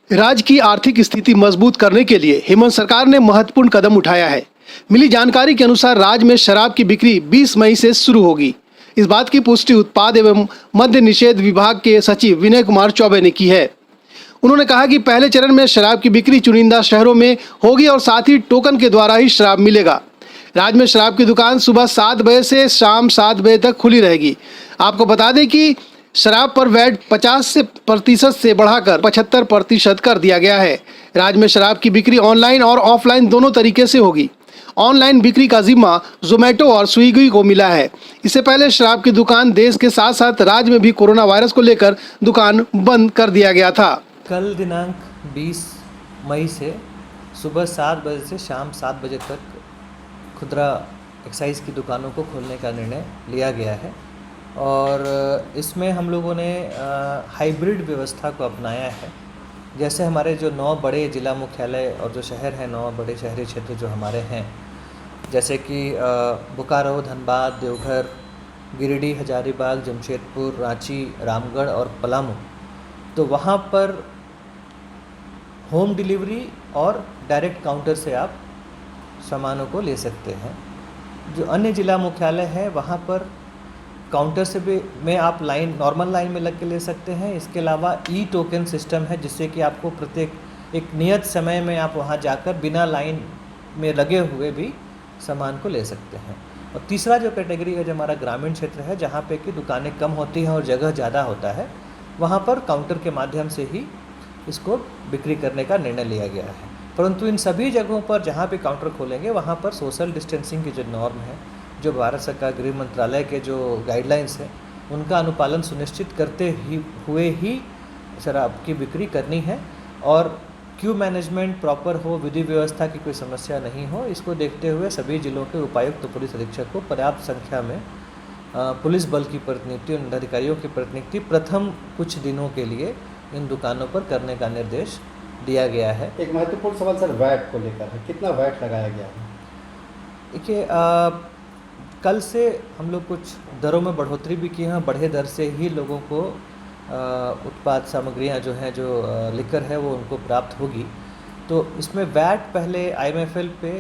राज्य की आर्थिक स्थिति मजबूत करने के लिए हेमंत सरकार ने महत्वपूर्ण कदम उठाया है। मिली जानकारी के अनुसार राज्य में शराब की बिक्री 20 मई से शुरू होगी। इस बात की पुष्टि उत्पाद एवं मद्य निषेध विभाग के सचिव विनय कुमार चौबे ने की है। उन्होंने कहा कि पहले चरण में शराब की बिक्री चुनिंदा शहरों में होगी और साथ ही टोकन के द्वारा ही शराब मिलेगा। राज्य में शराब की दुकान सुबह 7 बजे से शाम 7 बजे तक खुली रहेगी। आपको बता दें कि शराब पर वैट 50% से बढ़ाकर 75% कर दिया गया है। राज्य में शराब की बिक्री ऑनलाइन और ऑफलाइन दोनों तरीके से होगी। ऑनलाइन बिक्री का जिम्मा जोमेटो और स्विगी को मिला है। इससे पहले शराब की दुकान देश के साथ साथ राज्य में भी कोरोना वायरस को लेकर दुकान बंद कर दिया गया था। कल दिनांक 20 मई से सुबह 7 बजे से शाम 7 बजे तक खुदरा एक्साइज की दुकानों को खोलने का निर्णय लिया गया है और इसमें हम लोगों ने हाइब्रिड व्यवस्था को अपनाया है। जैसे हमारे जो 9 बड़े जिला मुख्यालय और जो शहर हैं, 9 बड़े शहरी क्षेत्र जो हमारे हैं, जैसे कि बोकारो, धनबाद, देवघर, गिरिडीह, हजारीबाग, जमशेदपुर, रांची, रामगढ़ और पलामू, तो वहाँ पर होम डिलीवरी और डायरेक्ट काउंटर से आप सामानों को ले सकते हैं। जो अन्य जिला मुख्यालय है वहाँ पर काउंटर से भी में आप नॉर्मल लाइन में लग के ले सकते हैं। इसके अलावा ई टोकन सिस्टम है जिससे कि आपको प्रत्येक एक नियत समय में आप वहाँ जाकर बिना लाइन में लगे हुए भी सामान को ले सकते हैं। और तीसरा जो कैटेगरी है जो हमारा ग्रामीण क्षेत्र है, जहाँ पे कि दुकानें कम होती हैं और जगह ज़्यादा होता है, वहाँ पर काउंटर के माध्यम से ही इसको बिक्री करने का निर्णय लिया गया है। परंतु इन सभी जगहों पर जहाँ पे काउंटर खोलेंगे वहाँ पर सोशल डिस्टेंसिंग की जो नॉर्म है, जो भारत सरकार गृह मंत्रालय के जो गाइडलाइंस हैं, उनका अनुपालन सुनिश्चित करते हुए ही शराब की बिक्री करनी है और क्यू मैनेजमेंट प्रॉपर हो, विधि व्यवस्था की कोई समस्या नहीं हो, इसको देखते हुए सभी जिलों के उपायुक्त पुलिस अधीक्षक को पर्याप्त संख्या में पुलिस बल की प्रतिनियुक्ति और अधिकारियों की प्रतिनियुक्ति प्रथम कुछ दिनों के लिए इन दुकानों पर करने का निर्देश दिया गया है। एक महत्वपूर्ण सवाल सर वैट को लेकर है, कितना वैट लगाया गया है? देखिए, कल से हम लोग कुछ दरों में बढ़ोतरी भी की है। बढ़े दर से ही लोगों को उत्पाद सामग्रियां जो हैं, जो लिकर है, वो उनको प्राप्त होगी। तो इसमें वैट पहले IMFL पे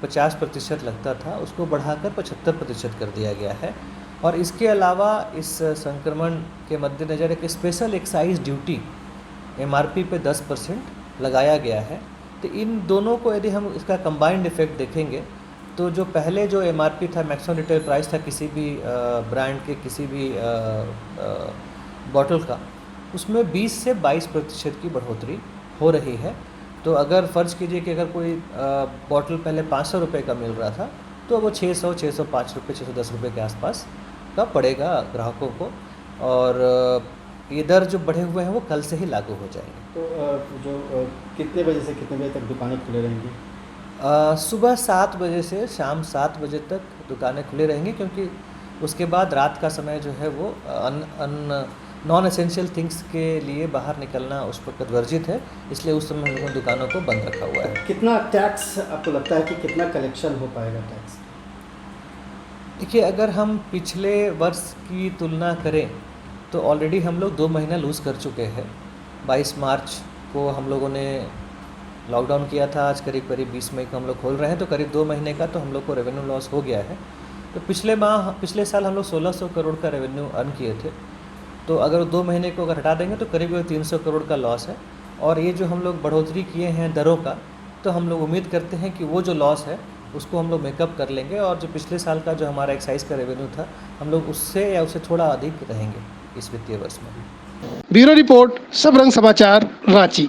50% लगता था, उसको बढ़ाकर 75% कर दिया गया है। और इसके अलावा इस संक्रमण के मद्देनज़र एक स्पेशल एक्साइज ड्यूटी MRP पे 10% लगाया गया है। तो इन दोनों को यदि हम इसका कंबाइंड इफेक्ट देखेंगे तो जो पहले जो MRP था, मैक्सिमम रिटेल प्राइस था किसी भी ब्रांड के किसी भी बॉटल का, उसमें 20 से 22% की बढ़ोतरी हो रही है। तो अगर फ़र्ज़ कीजिए कि अगर कोई बॉटल पहले 500 रुपये का मिल रहा था तो वो 600, 605 रुपये, 610 रुपये के आसपास का पड़ेगा ग्राहकों को। और ये दर जो बढ़े हुए हैं वो कल से ही लागू हो जाएंगे। तो कितने बजे से कितने बजे तक दुकानें खुले रहेंगी? सुबह 7 बजे से शाम 7 बजे तक दुकानें खुली रहेंगी, क्योंकि उसके बाद रात का समय जो है वो नॉन एसेंशियल थिंग्स के लिए बाहर निकलना उस वक्त वर्जित है, इसलिए उस समय हम लोगों ने दुकानों को बंद रखा हुआ है। कितना टैक्स आपको लगता है कि कितना कलेक्शन हो पाएगा टैक्स? देखिए, अगर हम पिछले वर्ष की तुलना करें तो ऑलरेडी हम लोग 2 महीना लूज़ कर चुके हैं। 22 मार्च को हम लोगों ने लॉकडाउन किया था, आज करीब 20 मई को हम लोग खोल रहे हैं, तो करीब 2 महीने का तो हम लोग को रेवेन्यू लॉस हो गया है। तो पिछले साल हम लोग 1600 करोड़ का रेवेन्यू अर्न किए थे, तो अगर 2 महीने को अगर हटा देंगे तो करीब 300 करोड़ का लॉस है। और ये जो हम लोग बढ़ोतरी किए हैं दरों का, तो हम लोग उम्मीद करते हैं कि वो जो लॉस है उसको हम लोग मेकअप कर लेंगे और जो पिछले साल का जो हमारा एक्साइज का रेवेन्यू था, हम लोग उससे या उससे थोड़ा अधिक रहेंगे इस वित्तीय वर्ष में। ब्यूरो रिपोर्ट, सब रंग समाचार, रांची।